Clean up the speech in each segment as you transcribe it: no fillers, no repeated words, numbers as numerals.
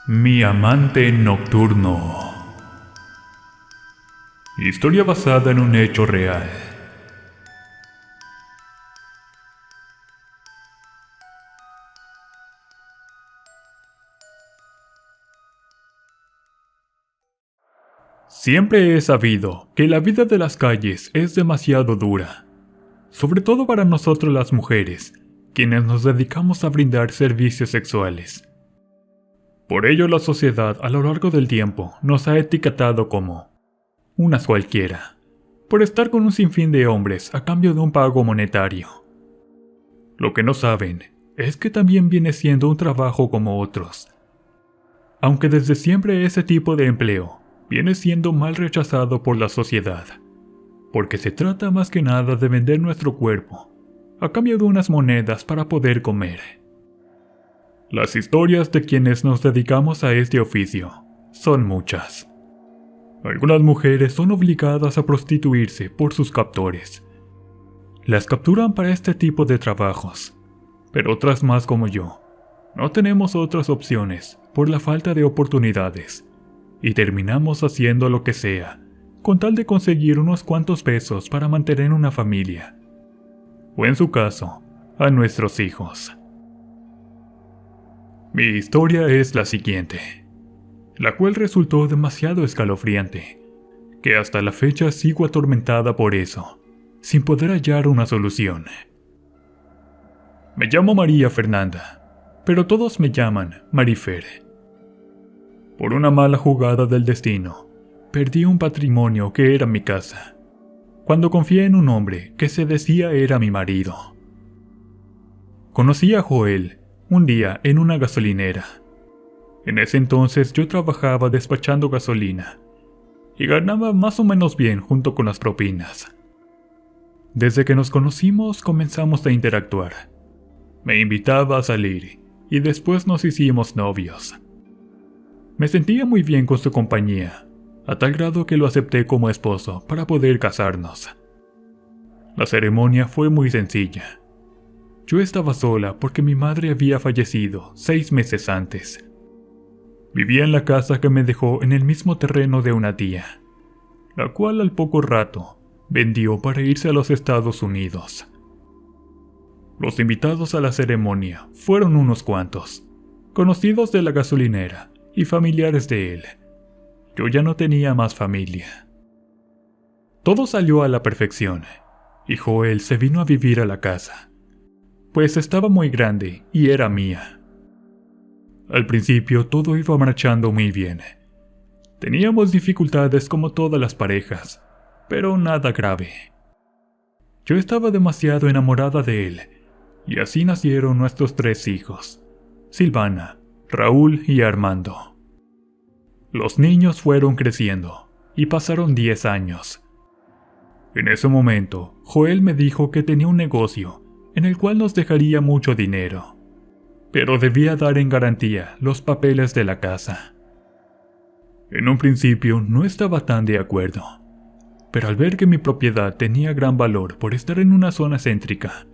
Mi amante nocturno. Historia basada en un hecho real. Siempre he sabido que la vida de las calles es demasiado dura, sobre todo para nosotros las mujeres, quienes nos dedicamos a brindar servicios sexuales. Por ello la sociedad a lo largo del tiempo nos ha etiquetado como unas cualquiera, por estar con un sinfín de hombres a cambio de un pago monetario. Lo que no saben es que también viene siendo un trabajo como otros, aunque desde siempre ese tipo de empleo viene siendo mal rechazado por la sociedad, porque se trata más que nada de vender nuestro cuerpo a cambio de unas monedas para poder comer. Las historias de quienes nos dedicamos a este oficio son muchas. Algunas mujeres son obligadas a prostituirse por sus captores. Las capturan para este tipo de trabajos, pero otras más como yo, no tenemos otras opciones por la falta de oportunidades, y terminamos haciendo lo que sea, con tal de conseguir unos cuantos pesos para mantener una familia, o en su caso, a nuestros hijos. Mi historia es la siguiente, la cual resultó demasiado escalofriante, que hasta la fecha sigo atormentada por eso, sin poder hallar una solución. Me llamo María Fernanda, pero todos me llaman Marifer. Por una mala jugada del destino, perdí un patrimonio que era mi casa, cuando confié en un hombre que se decía era mi marido. Conocí a Joel un día en una gasolinera. En ese entonces yo trabajaba despachando gasolina y ganaba más o menos bien junto con las propinas. Desde que nos conocimos comenzamos a interactuar. Me invitaba a salir y después nos hicimos novios. Me sentía muy bien con su compañía, a tal grado que lo acepté como esposo para poder casarnos. La ceremonia fue muy sencilla. Yo estaba sola porque mi madre había fallecido 6 meses antes. Vivía en la casa que me dejó en el mismo terreno de una tía, la cual al poco rato vendió para irse a los Estados Unidos. Los invitados a la ceremonia fueron unos cuantos, conocidos de la gasolinera y familiares de él. Yo ya no tenía más familia. Todo salió a la perfección, y Joel se vino a vivir a la casa, pues estaba muy grande y era mía. Al principio todo iba marchando muy bien. Teníamos dificultades como todas las parejas, pero nada grave. Yo estaba demasiado enamorada de él, y así nacieron nuestros 3 hijos, Silvana, Raúl y Armando. Los niños fueron creciendo y pasaron 10 años. En ese momento, Joel me dijo que tenía un negocio en el cual nos dejaría mucho dinero, pero debía dar en garantía los papeles de la casa. En un principio no estaba tan de acuerdo, pero al ver que mi propiedad tenía gran valor por estar en una zona céntrica,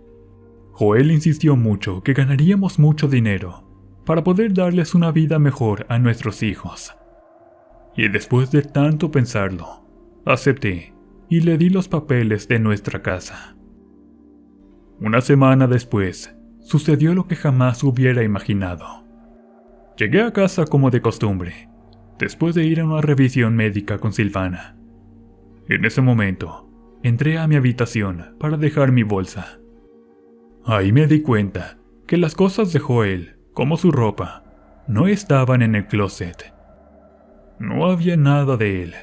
Joel insistió mucho que ganaríamos mucho dinero para poder darles una vida mejor a nuestros hijos. Y después de tanto pensarlo, acepté y le di los papeles de nuestra casa. Una semana después, sucedió lo que jamás hubiera imaginado. Llegué a casa como de costumbre, después de ir a una revisión médica con Silvana. En ese momento, entré a mi habitación para dejar mi bolsa. Ahí me di cuenta que las cosas de Joel, como su ropa, no estaban en el closet. No había nada de él.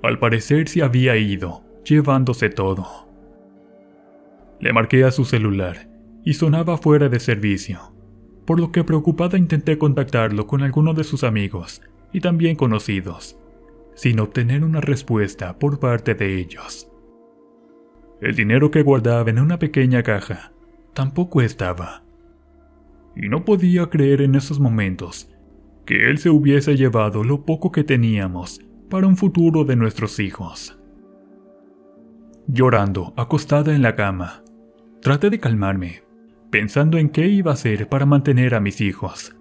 Al parecer se había ido, llevándose todo. Le marqué a su celular y sonaba fuera de servicio, por lo que preocupada intenté contactarlo con alguno de sus amigos y también conocidos, sin obtener una respuesta por parte de ellos. El dinero que guardaba en una pequeña caja tampoco estaba. Y no podía creer en esos momentos que él se hubiese llevado lo poco que teníamos para un futuro de nuestros hijos. Llorando, acostada en la cama, traté de calmarme, pensando en qué iba a hacer para mantener a mis hijos.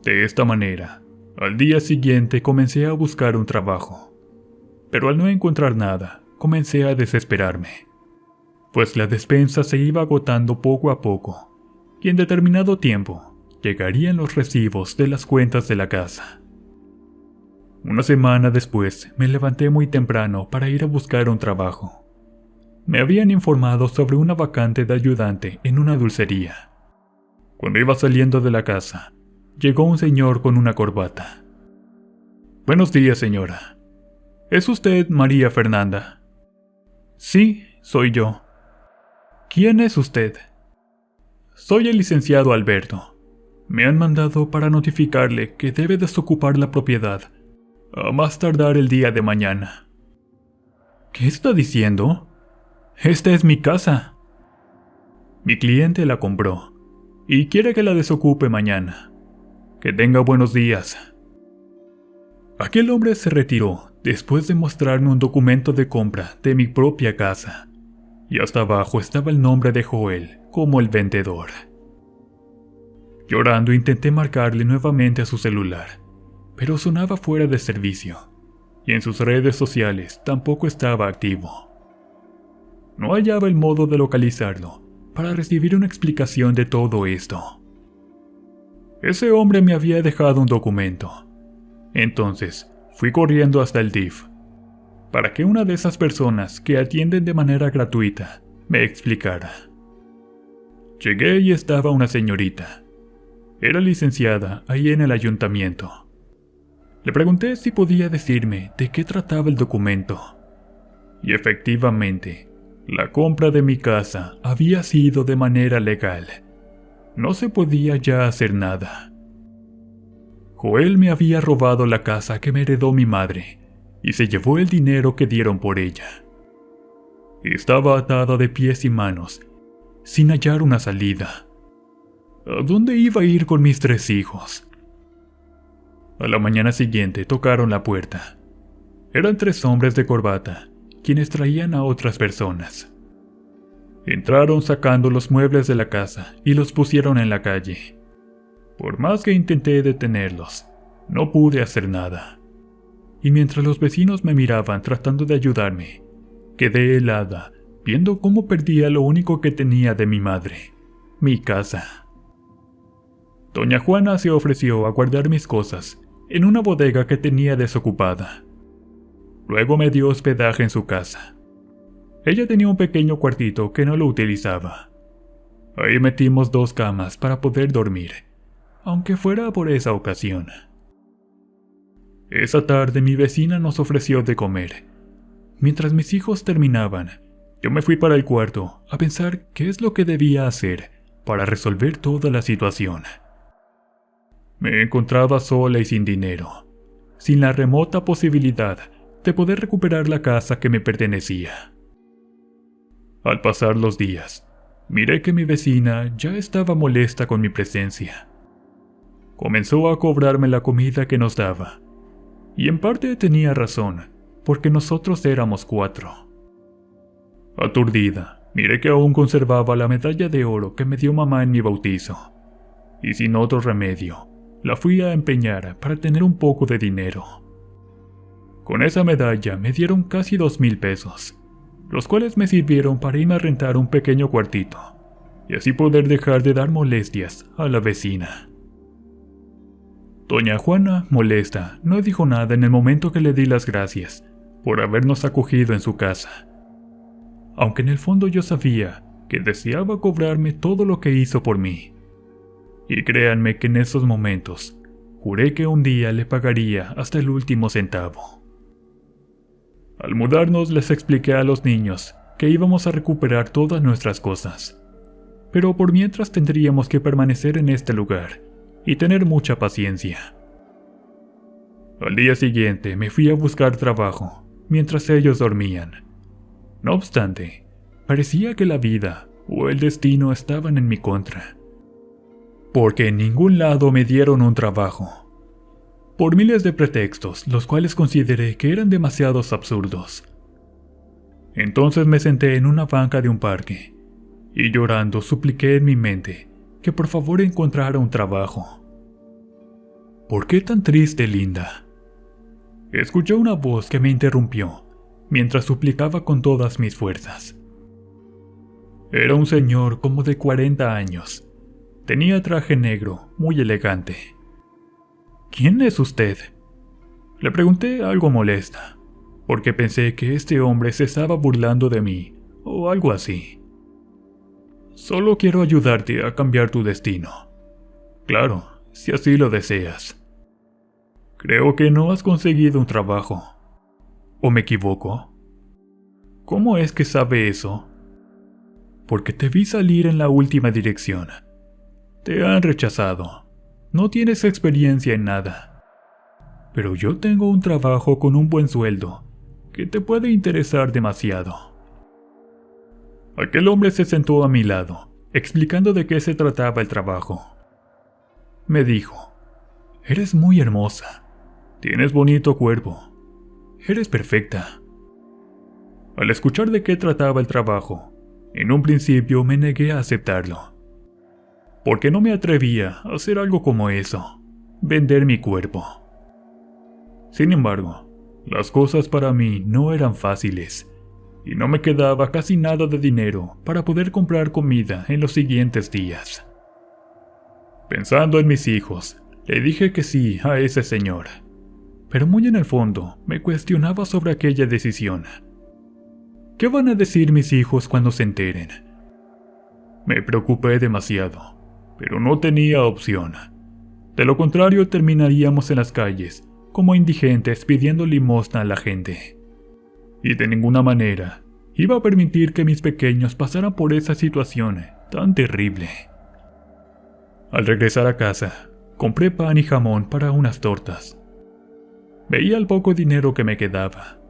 De esta manera, al día siguiente comencé a buscar un trabajo. Pero al no encontrar nada, comencé a desesperarme, pues la despensa se iba agotando poco a poco, y en determinado tiempo llegarían los recibos de las cuentas de la casa. Una semana después me levanté muy temprano para ir a buscar un trabajo. Me habían informado sobre una vacante de ayudante en una dulcería. Cuando iba saliendo de la casa, llegó un señor con una corbata. «Buenos días, señora. ¿Es usted María Fernanda?» «Sí, soy yo». «¿Quién es usted?» «Soy el licenciado Alberto. Me han mandado para notificarle que debe desocupar la propiedad, a más tardar el día de mañana». «¿Qué está diciendo? Esta es mi casa». «Mi cliente la compró y quiere que la desocupe mañana. Que tenga buenos días». Aquel hombre se retiró después de mostrarme un documento de compra de mi propia casa, y hasta abajo estaba el nombre de Joel como el vendedor. Llorando intenté marcarle nuevamente a su celular, pero sonaba fuera de servicio, y en sus redes sociales tampoco estaba activo. No hallaba el modo de localizarlo para recibir una explicación de todo esto. Ese hombre me había dejado un documento. Entonces fui corriendo hasta el DIF, para que una de esas personas que atienden de manera gratuita me explicara. Llegué y estaba una señorita. Era licenciada ahí en el ayuntamiento. Le pregunté si podía decirme de qué trataba el documento. Y efectivamente, la compra de mi casa había sido de manera legal. No se podía ya hacer nada. Joel me había robado la casa que me heredó mi madre y se llevó el dinero que dieron por ella. Estaba atada de pies y manos, sin hallar una salida. ¿A dónde iba a ir con mis 3 hijos? A la mañana siguiente tocaron la puerta. Eran 3 hombres de corbata, quienes traían a otras personas. Entraron sacando los muebles de la casa y los pusieron en la calle. Por más que intenté detenerlos, no pude hacer nada. Y mientras los vecinos me miraban tratando de ayudarme, quedé helada viendo cómo perdía lo único que tenía de mi madre, mi casa. Doña Juana se ofreció a guardar mis cosas en una bodega que tenía desocupada. Luego me dio hospedaje en su casa. Ella tenía un pequeño cuartito que no lo utilizaba. Ahí metimos 2 camas para poder dormir, aunque fuera por esa ocasión. Esa tarde mi vecina nos ofreció de comer. Mientras mis hijos terminaban, yo me fui para el cuarto a pensar qué es lo que debía hacer para resolver toda la situación. Me encontraba sola y sin dinero, sin la remota posibilidad de poder recuperar la casa que me pertenecía. Al pasar los días, miré que mi vecina ya estaba molesta con mi presencia. Comenzó a cobrarme la comida que nos daba, y en parte tenía razón, porque nosotros éramos 4. Aturdida, miré que aún conservaba la medalla de oro que me dio mamá en mi bautizo, y sin otro remedio, la fui a empeñar para tener un poco de dinero. Con esa medalla me dieron casi 2,000 pesos, los cuales me sirvieron para irme a rentar un pequeño cuartito, y así poder dejar de dar molestias a la vecina. Doña Juana, molesta, no dijo nada en el momento que le di las gracias por habernos acogido en su casa, aunque en el fondo yo sabía que deseaba cobrarme todo lo que hizo por mí. Y créanme que en esos momentos juré que un día le pagaría hasta el último centavo. Al mudarnos les expliqué a los niños que íbamos a recuperar todas nuestras cosas, pero por mientras tendríamos que permanecer en este lugar y tener mucha paciencia. Al día siguiente me fui a buscar trabajo mientras ellos dormían. No obstante, parecía que la vida o el destino estaban en mi contra, porque en ningún lado me dieron un trabajo, por miles de pretextos, los cuales consideré que eran demasiados absurdos. Entonces me senté en una banca de un parque, y llorando supliqué en mi mente que por favor encontrara un trabajo. ¿Por qué tan triste, Linda? Escuché una voz que me interrumpió, mientras suplicaba con todas mis fuerzas. Era un señor como de 40 años. Tenía traje negro, muy elegante. ¿Quién es usted? Le pregunté algo molesta, porque pensé que este hombre se estaba burlando de mí, o algo así. Solo quiero ayudarte a cambiar tu destino. Claro, si así lo deseas. Creo que no has conseguido un trabajo. ¿O me equivoco? ¿Cómo es que sabe eso? Porque te vi salir en la última dirección. Te han rechazado. No tienes experiencia en nada. Pero yo tengo un trabajo con un buen sueldo, que te puede interesar demasiado. Aquel hombre se sentó a mi lado, explicando de qué se trataba el trabajo. Me dijo, eres muy hermosa. Tienes bonito cuerpo. Eres perfecta. Al escuchar de qué trataba el trabajo, en un principio me negué a aceptarlo. Porque no me atrevía a hacer algo como eso, vender mi cuerpo. Sin embargo, las cosas para mí no eran fáciles, y no me quedaba casi nada de dinero para poder comprar comida en los siguientes días. Pensando en mis hijos, le dije que sí a ese señor, pero muy en el fondo me cuestionaba sobre aquella decisión. ¿Qué van a decir mis hijos cuando se enteren? Me preocupé demasiado, pero no tenía opción. De lo contrario, terminaríamos en las calles, como indigentes pidiendo limosna a la gente. Y de ninguna manera iba a permitir que mis pequeños pasaran por esa situación tan terrible. Al regresar a casa, compré pan y jamón para unas tortas. Veía el poco dinero que me quedaba,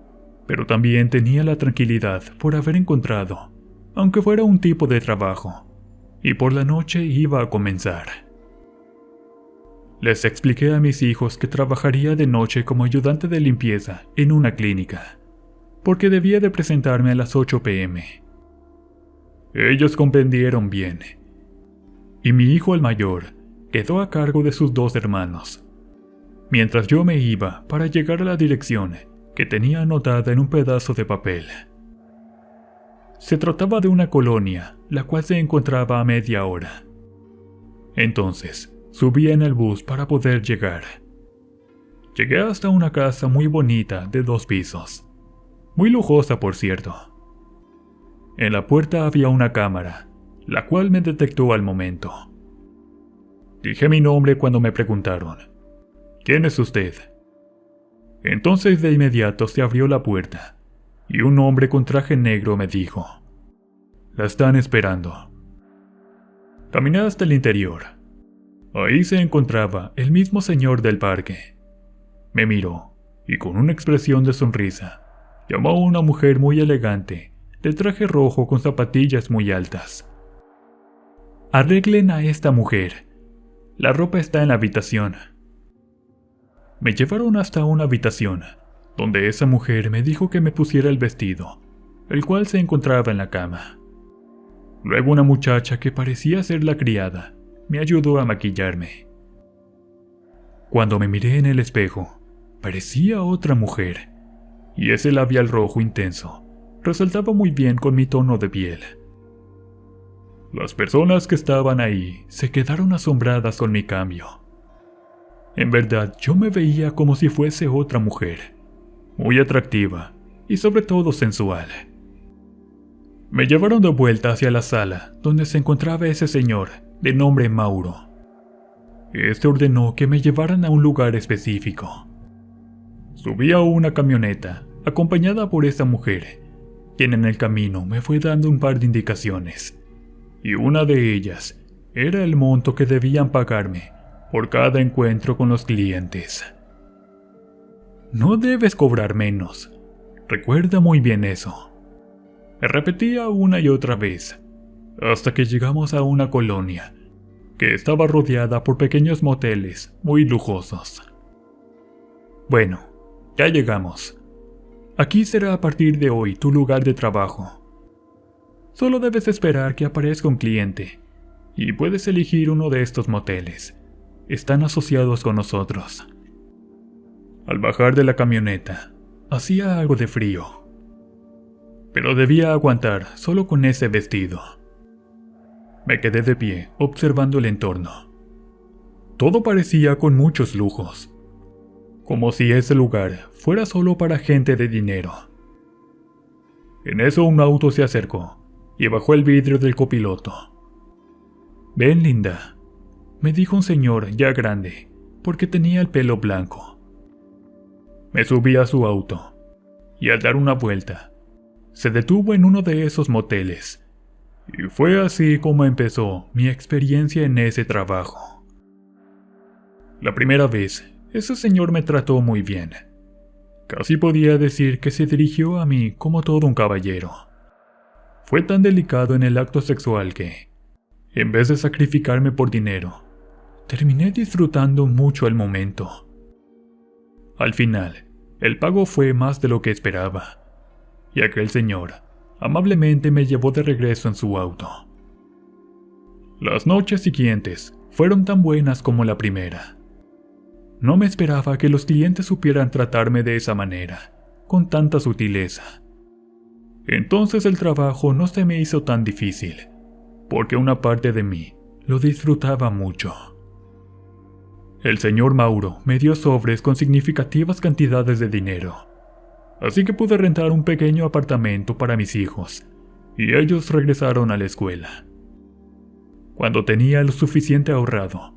pero también tenía la tranquilidad por haber encontrado, aunque fuera un tipo de trabajo, y por la noche iba a comenzar. Les expliqué a mis hijos que trabajaría de noche como ayudante de limpieza en una clínica, porque debía de presentarme a las 8 p.m. Ellos comprendieron bien, y mi hijo el mayor quedó a cargo de sus 2 hermanos, mientras yo me iba para llegar a la dirección que tenía anotada en un pedazo de papel. Se trataba de una colonia, la cual se encontraba a media hora. Entonces, subí en el bus para poder llegar. Llegué hasta una casa muy bonita de 2 pisos. Muy lujosa, por cierto. En la puerta había una cámara, la cual me detectó al momento. Dije mi nombre cuando me preguntaron, ¿quién es usted? Entonces de inmediato se abrió la puerta, y un hombre con traje negro me dijo, la están esperando. Caminé hasta el interior. Ahí se encontraba el mismo señor del parque. Me miró, y con una expresión de sonrisa, llamó a una mujer muy elegante, de traje rojo con zapatillas muy altas. Arreglen a esta mujer. La ropa está en la habitación. Me llevaron hasta una habitación, donde esa mujer me dijo que me pusiera el vestido, el cual se encontraba en la cama. Luego una muchacha que parecía ser la criada, me ayudó a maquillarme. Cuando me miré en el espejo, parecía otra mujer, y ese labial rojo intenso resaltaba muy bien con mi tono de piel. Las personas que estaban ahí se quedaron asombradas con mi cambio. En verdad, yo me veía como si fuese otra mujer, muy atractiva y sobre todo sensual. Me llevaron de vuelta hacia la sala donde se encontraba ese señor de nombre Mauro. Este ordenó que me llevaran a un lugar específico. Subí a una camioneta acompañada por esa mujer, quien en el camino me fue dando un par de indicaciones, y una de ellas era el monto que debían pagarme por cada encuentro con los clientes. No debes cobrar menos. Recuerda muy bien eso. Me repetía una y otra vez, hasta que llegamos a una colonia que estaba rodeada por pequeños moteles muy lujosos. Bueno, ya llegamos. Aquí será a partir de hoy tu lugar de trabajo. Solo debes esperar que aparezca un cliente, y puedes elegir uno de estos moteles, están asociados con nosotros. Al bajar de la camioneta, hacía algo de frío, pero debía aguantar solo con ese vestido. Me quedé de pie observando el entorno. Todo parecía con muchos lujos, como si ese lugar fuera solo para gente de dinero. En eso un auto se acercó y bajó el vidrio del copiloto. «Ven, linda», me dijo un señor ya grande, porque tenía el pelo blanco. Me subí a su auto, y al dar una vuelta, se detuvo en uno de esos moteles, y fue así como empezó mi experiencia en ese trabajo. La primera vez, ese señor me trató muy bien. Casi podía decir que se dirigió a mí como todo un caballero. Fue tan delicado en el acto sexual que, en vez de sacrificarme por dinero, terminé disfrutando mucho el momento. Al final, el pago fue más de lo que esperaba, y aquel señor amablemente me llevó de regreso en su auto. Las noches siguientes fueron tan buenas como la primera. No me esperaba que los clientes supieran tratarme de esa manera, con tanta sutileza. Entonces el trabajo no se me hizo tan difícil, porque una parte de mí lo disfrutaba mucho. El señor Mauro me dio sobres con significativas cantidades de dinero, así que pude rentar un pequeño apartamento para mis hijos, y ellos regresaron a la escuela. Cuando tenía lo suficiente ahorrado,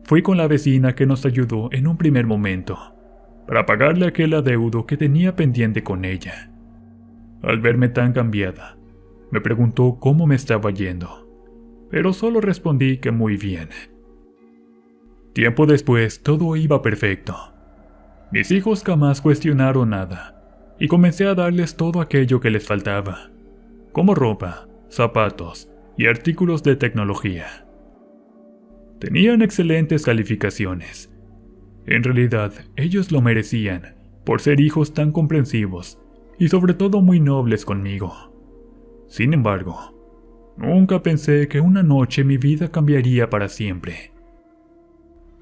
fui con la vecina que nos ayudó en un primer momento, para pagarle aquel adeudo que tenía pendiente con ella. Al verme tan cambiada, me preguntó cómo me estaba yendo, pero solo respondí que muy bien. Tiempo después todo iba perfecto. Mis hijos jamás cuestionaron nada, y comencé a darles todo aquello que les faltaba, como ropa, zapatos y artículos de tecnología. Tenían excelentes calificaciones. En realidad, ellos lo merecían, por ser hijos tan comprensivos y sobre todo muy nobles conmigo. Sin embargo, nunca pensé que una noche mi vida cambiaría para siempre.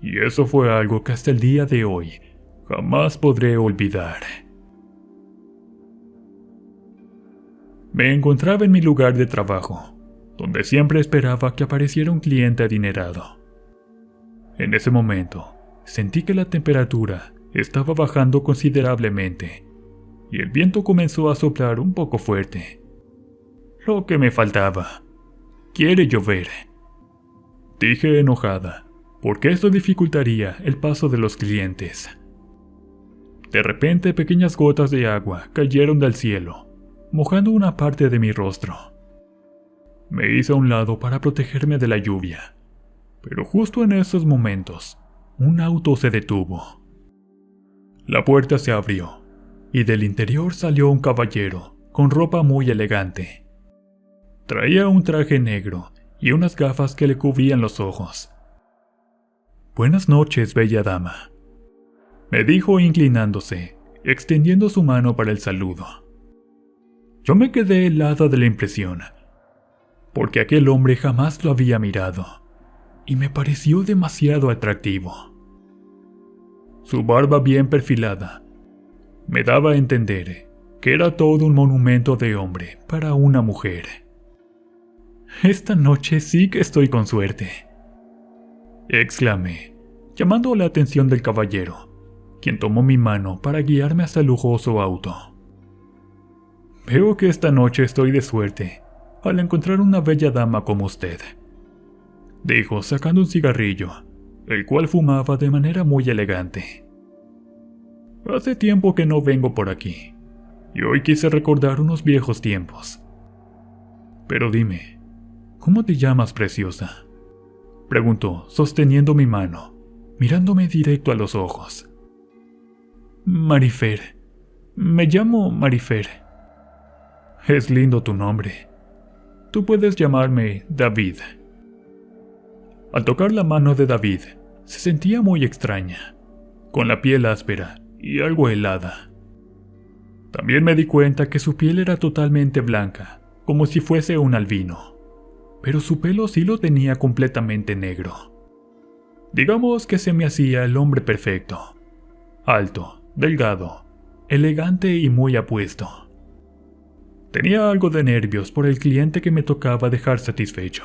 Y eso fue algo que hasta el día de hoy jamás podré olvidar. Me encontraba en mi lugar de trabajo, donde siempre esperaba que apareciera un cliente adinerado. En ese momento, sentí que la temperatura estaba bajando considerablemente, y el viento comenzó a soplar un poco fuerte. Lo que me faltaba. «Quiere llover», dije enojada, porque esto dificultaría el paso de los clientes. De repente pequeñas gotas de agua cayeron del cielo, mojando una parte de mi rostro. Me hice a un lado para protegerme de la lluvia, pero justo en esos momentos, un auto se detuvo. La puerta se abrió, y del interior salió un caballero con ropa muy elegante. Traía un traje negro y unas gafas que le cubrían los ojos. «Buenas noches, bella dama», me dijo inclinándose, extendiendo su mano para el saludo. Yo me quedé helada de la impresión, porque aquel hombre jamás lo había mirado, y me pareció demasiado atractivo. Su barba bien perfilada me daba a entender que era todo un monumento de hombre para una mujer. «Esta noche sí que estoy con suerte», exclamé, llamando la atención del caballero, quien tomó mi mano para guiarme hasta el lujoso auto. «Veo que esta noche estoy de suerte al encontrar una bella dama como usted», dijo sacando un cigarrillo, el cual fumaba de manera muy elegante. «Hace tiempo que no vengo por aquí, y hoy quise recordar unos viejos tiempos. Pero dime, ¿cómo te llamas, preciosa?», preguntó, sosteniendo mi mano, mirándome directo a los ojos. «Marifer. Me llamo Marifer». «Es lindo tu nombre. Tú puedes llamarme David». Al tocar la mano de David, se sentía muy extraña, con la piel áspera y algo helada. También me di cuenta que su piel era totalmente blanca, como si fuese un albino, pero su pelo sí lo tenía completamente negro. Digamos que se me hacía el hombre perfecto. Alto, delgado, elegante y muy apuesto. Tenía algo de nervios por el cliente que me tocaba dejar satisfecho.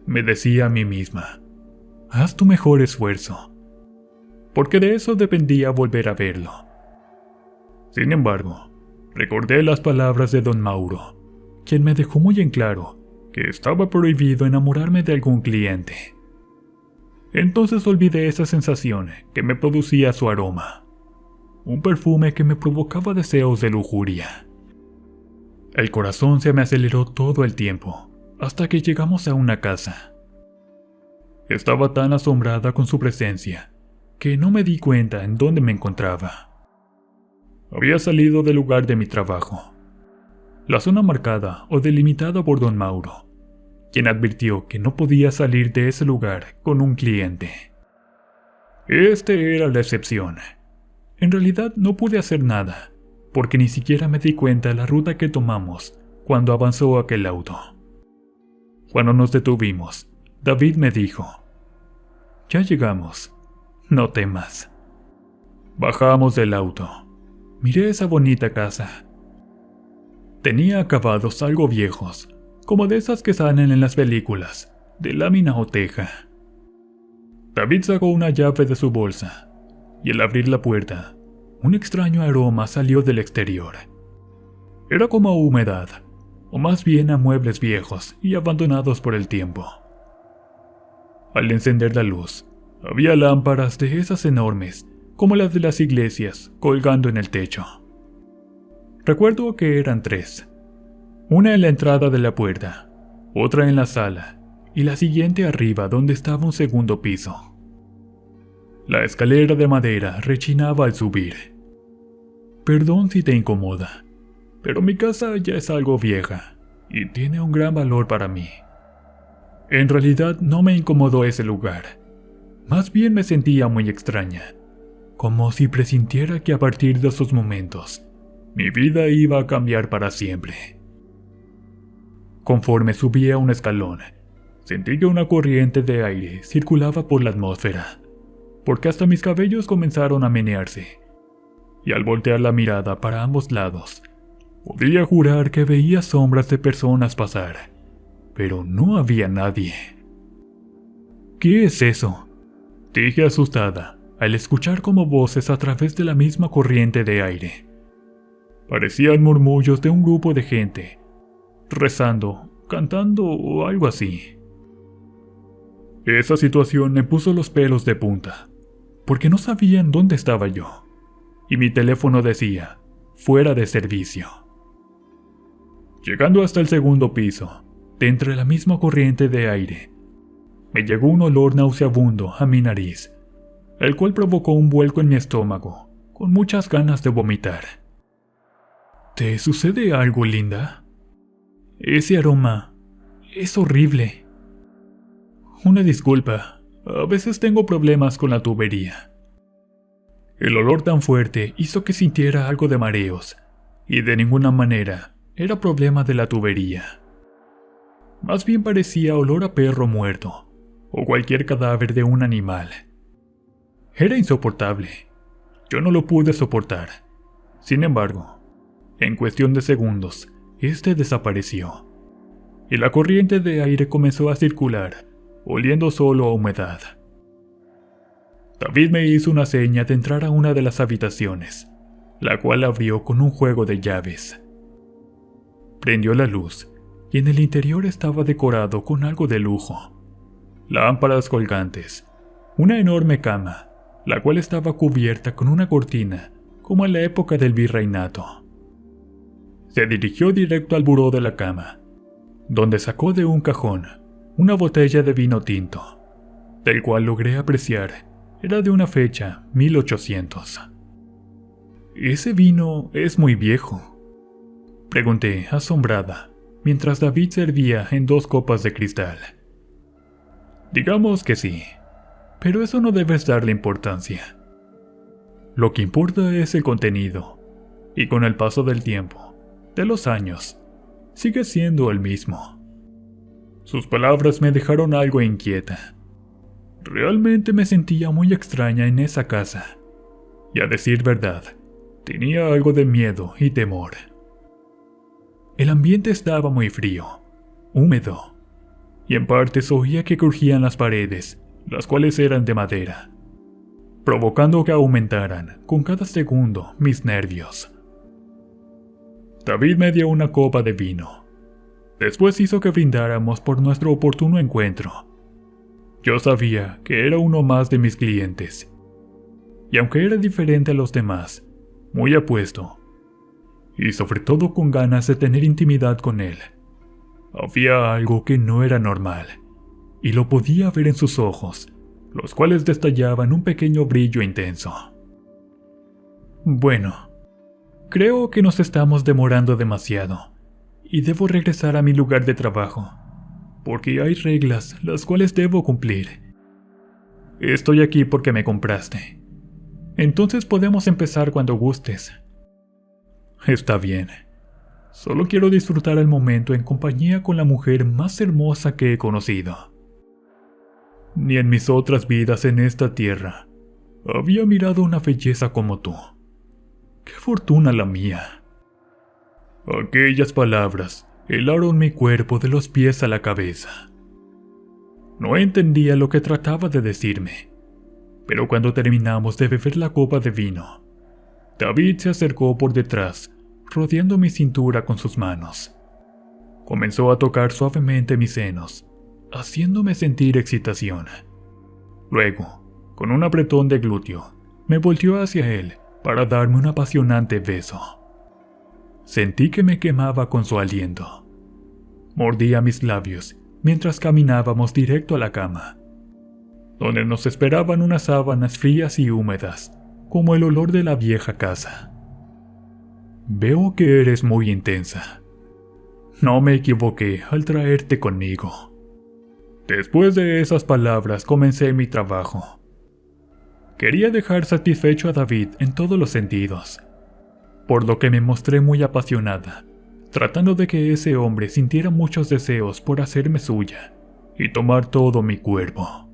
Me decía a mí misma, haz tu mejor esfuerzo, porque de eso dependía volver a verlo. Sin embargo, recordé las palabras de don Mauro, quien me dejó muy en claro que estaba prohibido enamorarme de algún cliente. Entonces olvidé esa sensación que me producía su aroma, un perfume que me provocaba deseos de lujuria. El corazón se me aceleró todo el tiempo, hasta que llegamos a una casa. Estaba tan asombrada con su presencia, que no me di cuenta en dónde me encontraba. Había salido del lugar de mi trabajo, la zona marcada o delimitada por don Mauro, quien advirtió que no podía salir de ese lugar con un cliente. Este era la excepción. En realidad no pude hacer nada, porque ni siquiera me di cuenta de la ruta que tomamos cuando avanzó aquel auto. Cuando nos detuvimos, David me dijo, «Ya llegamos, no temas». Bajamos del auto. Miré esa bonita casa. Tenía acabados algo viejos, como de esas que salen en las películas, de lámina o teja. David sacó una llave de su bolsa, y al abrir la puerta, un extraño aroma salió del exterior. Era como a humedad, o más bien a muebles viejos y abandonados por el tiempo. Al encender la luz, había lámparas de esas enormes, como las de las iglesias, colgando en el techo. Recuerdo que eran 3. Una en la entrada de la puerta, otra en la sala, y la siguiente arriba donde estaba un segundo piso. La escalera de madera rechinaba al subir. Perdón si te incomoda, pero mi casa ya es algo vieja, y tiene un gran valor para mí. En realidad no me incomodó ese lugar. Más bien me sentía muy extraña, como si presintiera que a partir de esos momentos, mi vida iba a cambiar para siempre. Conforme subía un escalón, sentí que una corriente de aire circulaba por la atmósfera, porque hasta mis cabellos comenzaron a menearse, y al voltear la mirada para ambos lados, podía jurar que veía sombras de personas pasar, pero no había nadie. ¿Qué es eso?, dije asustada al escuchar como voces a través de la misma corriente de aire. Parecían murmullos de un grupo de gente, rezando, cantando o algo así. Esa situación me puso los pelos de punta, porque no sabía en dónde estaba yo, y mi teléfono decía, fuera de servicio. Llegando hasta el segundo piso, de entre la misma corriente de aire, me llegó un olor nauseabundo a mi nariz, el cual provocó un vuelco en mi estómago, con muchas ganas de vomitar. ¿Te sucede algo, Linda? Ese aroma es horrible. Una disculpa, a veces tengo problemas con la tubería. El olor tan fuerte hizo que sintiera algo de mareos, y de ninguna manera era problema de la tubería. Más bien parecía olor a perro muerto, o cualquier cadáver de un animal. Era insoportable. Yo no lo pude soportar. Sin embargo, en cuestión de segundos, este desapareció, y la corriente de aire comenzó a circular, oliendo solo a humedad. David me hizo una seña de entrar a una de las habitaciones, la cual abrió con un juego de llaves. Prendió la luz, y en el interior estaba decorado con algo de lujo. Lámparas colgantes, una enorme cama, la cual estaba cubierta con una cortina, como en la época del virreinato. Se dirigió directo al buró de la cama, donde sacó de un cajón una botella de vino tinto, del cual logré apreciar era de una fecha 1800. «¿Ese vino es muy viejo?», pregunté asombrada, mientras David servía en 2 copas de cristal. «Digamos que sí, pero eso no debes darle importancia. Lo que importa es el contenido, y con el paso del tiempo, de los años, sigue siendo el mismo». Sus palabras me dejaron algo inquieta. Realmente me sentía muy extraña en esa casa. Y a decir verdad, tenía algo de miedo y temor. El ambiente estaba muy frío, húmedo, y en partes oía que crujían las paredes, las cuales eran de madera, provocando que aumentaran con cada segundo mis nervios. David me dio una copa de vino. Después hizo que brindáramos por nuestro oportuno encuentro. Yo sabía que era uno más de mis clientes, y aunque era diferente a los demás, muy apuesto, y sobre todo con ganas de tener intimidad con él, había algo que no era normal, y lo podía ver en sus ojos, los cuales destallaban un pequeño brillo intenso. Bueno, creo que nos estamos demorando demasiado, y debo regresar a mi lugar de trabajo, porque hay reglas las cuales debo cumplir. Estoy aquí porque me compraste. Entonces podemos empezar cuando gustes. Está bien. Solo quiero disfrutar el momento en compañía con la mujer más hermosa que he conocido. Ni en mis otras vidas en esta tierra había mirado una belleza como tú. ¡Qué fortuna la mía! Aquellas palabras helaron mi cuerpo de los pies a la cabeza. No entendía lo que trataba de decirme, pero cuando terminamos de beber la copa de vino, David se acercó por detrás, rodeando mi cintura con sus manos. Comenzó a tocar suavemente mis senos, haciéndome sentir excitación. Luego, con un apretón de glúteo, me volteó hacia él para darme un apasionante beso. Sentí que me quemaba con su aliento. Mordía mis labios mientras caminábamos directo a la cama, donde nos esperaban unas sábanas frías y húmedas, como el olor de la vieja casa. Veo que eres muy intensa. No me equivoqué al traerte conmigo. Después de esas palabras comencé mi trabajo. Quería dejar satisfecho a David en todos los sentidos, por lo que me mostré muy apasionada, tratando de que ese hombre sintiera muchos deseos por hacerme suya y tomar todo mi cuerpo.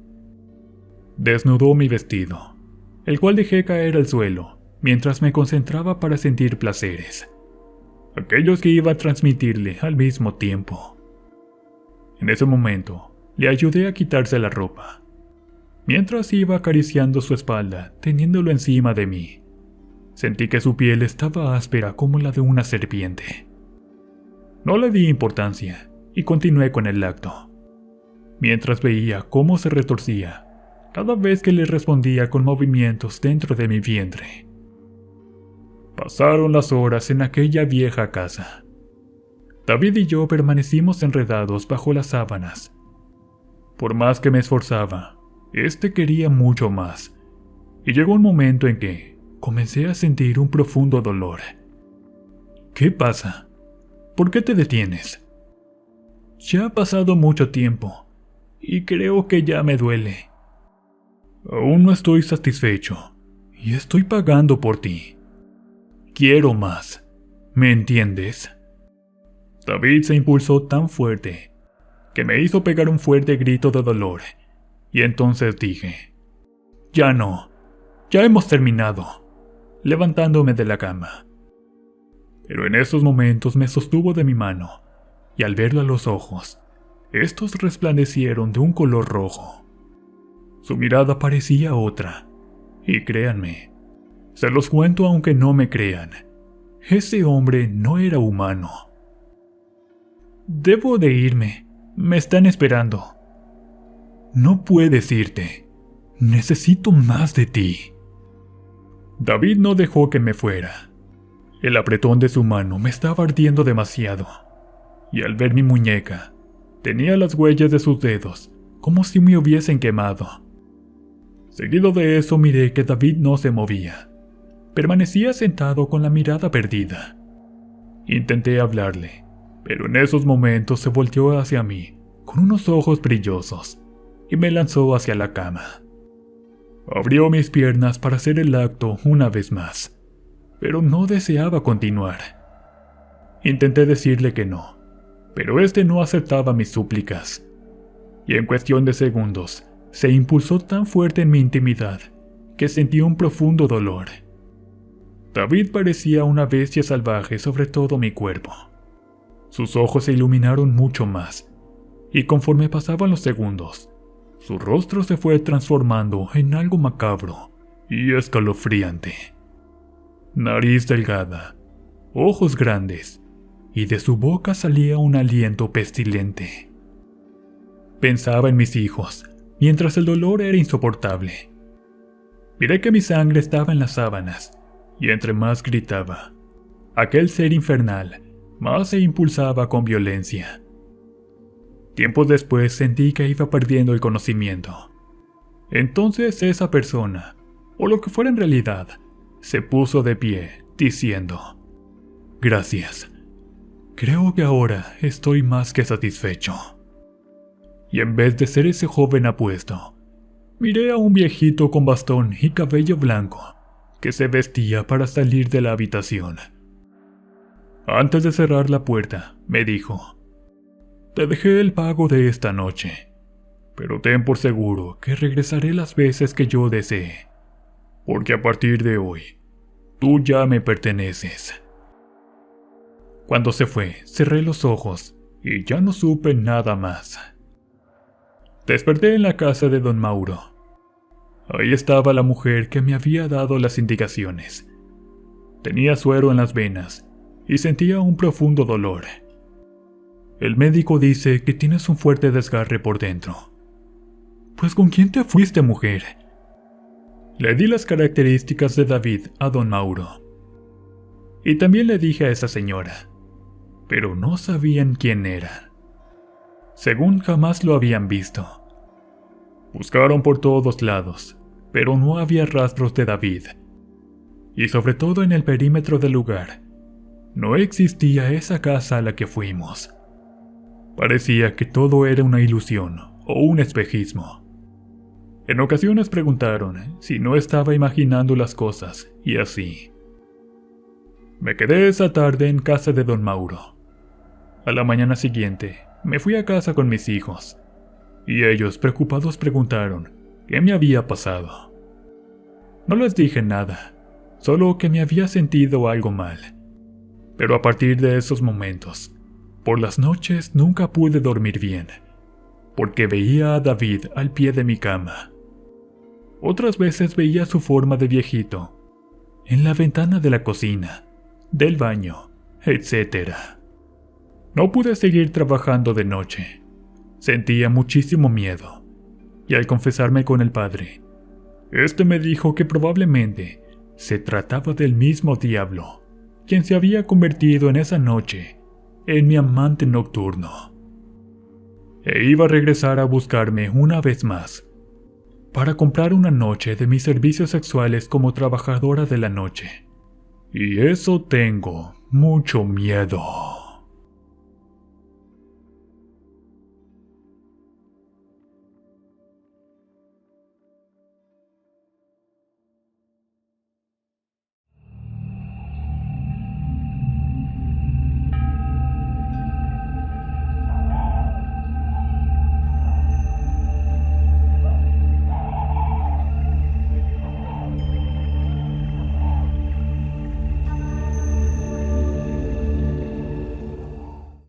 Desnudó mi vestido, el cual dejé caer al suelo mientras me concentraba para sentir placeres, aquellos que iba a transmitirle al mismo tiempo. En ese momento, le ayudé a quitarse la ropa, mientras iba acariciando su espalda, teniéndolo encima de mí. Sentí que su piel estaba áspera como la de una serpiente. No le di importancia y continué con el acto, mientras veía cómo se retorcía cada vez que le respondía con movimientos dentro de mi vientre. Pasaron las horas en aquella vieja casa. David y yo permanecimos enredados bajo las sábanas. Por más que me esforzaba, quería mucho más, y llegó un momento en que comencé a sentir un profundo dolor. ¿Qué pasa? ¿Por qué te detienes? Ya ha pasado mucho tiempo, y creo que ya me duele. Aún no estoy satisfecho, y estoy pagando por ti. Quiero más, ¿me entiendes? David se impulsó tan fuerte que me hizo pegar un fuerte grito de dolor, y entonces dije: ya no, ya hemos terminado, levantándome de la cama. Pero en esos momentos me sostuvo de mi mano, y al verlo a los ojos, estos resplandecieron de un color rojo. Su mirada parecía otra, y créanme, se los cuento aunque no me crean, ese hombre no era humano. Debo de irme, me están esperando. No puedes irte, necesito más de ti. David no dejó que me fuera. El apretón de su mano me estaba ardiendo demasiado, y al ver mi muñeca, tenía las huellas de sus dedos, como si me hubiesen quemado. Seguido de eso miré que David no se movía. Permanecía sentado con la mirada perdida. Intenté hablarle, pero en esos momentos se volteó hacia mí, con unos ojos brillosos, y me lanzó hacia la cama. Abrió mis piernas para hacer el acto una vez más, pero no deseaba continuar. Intenté decirle que no, pero no aceptaba mis súplicas, y en cuestión de segundos se impulsó tan fuerte en mi intimidad que sentí un profundo dolor. David parecía una bestia salvaje sobre todo mi cuerpo. Sus ojos se iluminaron mucho más, y conforme pasaban los segundos, su rostro se fue transformando en algo macabro y escalofriante. Nariz delgada, ojos grandes, y de su boca salía un aliento pestilente. Pensaba en mis hijos, mientras el dolor era insoportable. Miré que mi sangre estaba en las sábanas, y entre más gritaba, aquel ser infernal más se impulsaba con violencia. Tiempos después sentí que iba perdiendo el conocimiento. Entonces esa persona, o lo que fuera en realidad, se puso de pie, diciendo: «Gracias. Creo que ahora estoy más que satisfecho». Y en vez de ser ese joven apuesto, miré a un viejito con bastón y cabello blanco que se vestía para salir de la habitación. Antes de cerrar la puerta, me dijo: «Te dejé el pago de esta noche, pero ten por seguro que regresaré las veces que yo desee, porque a partir de hoy, tú ya me perteneces». Cuando se fue, cerré los ojos y ya no supe nada más. Desperté en la casa de don Mauro. Ahí estaba la mujer que me había dado las indicaciones. Tenía suero en las venas y sentía un profundo dolor. El médico dice que tienes un fuerte desgarre por dentro. «Pues ¿con quién te fuiste, mujer?». Le di las características de David a don Mauro. Y también le dije a esa señora, pero no sabían quién era. Según jamás lo habían visto. Buscaron por todos lados, pero no había rastros de David. Y sobre todo en el perímetro del lugar, no existía esa casa a la que fuimos. Parecía que todo era una ilusión o un espejismo. En ocasiones preguntaron si no estaba imaginando las cosas, y así. Me quedé esa tarde en casa de don Mauro. A la mañana siguiente, me fui a casa con mis hijos, y ellos preocupados preguntaron qué me había pasado. No les dije nada, solo que me había sentido algo mal. Pero a partir de esos momentos, por las noches nunca pude dormir bien, porque veía a David al pie de mi cama. Otras veces veía su forma de viejito en la ventana de la cocina, del baño, etc. No pude seguir trabajando de noche. Sentía muchísimo miedo, y al confesarme con el padre, este me dijo que probablemente se trataba del mismo diablo, quien se había convertido en esa noche en mi amante nocturno. E iba a regresar a buscarme una vez más, para comprar una noche de mis servicios sexuales como trabajadora de la noche. Y eso tengo mucho miedo.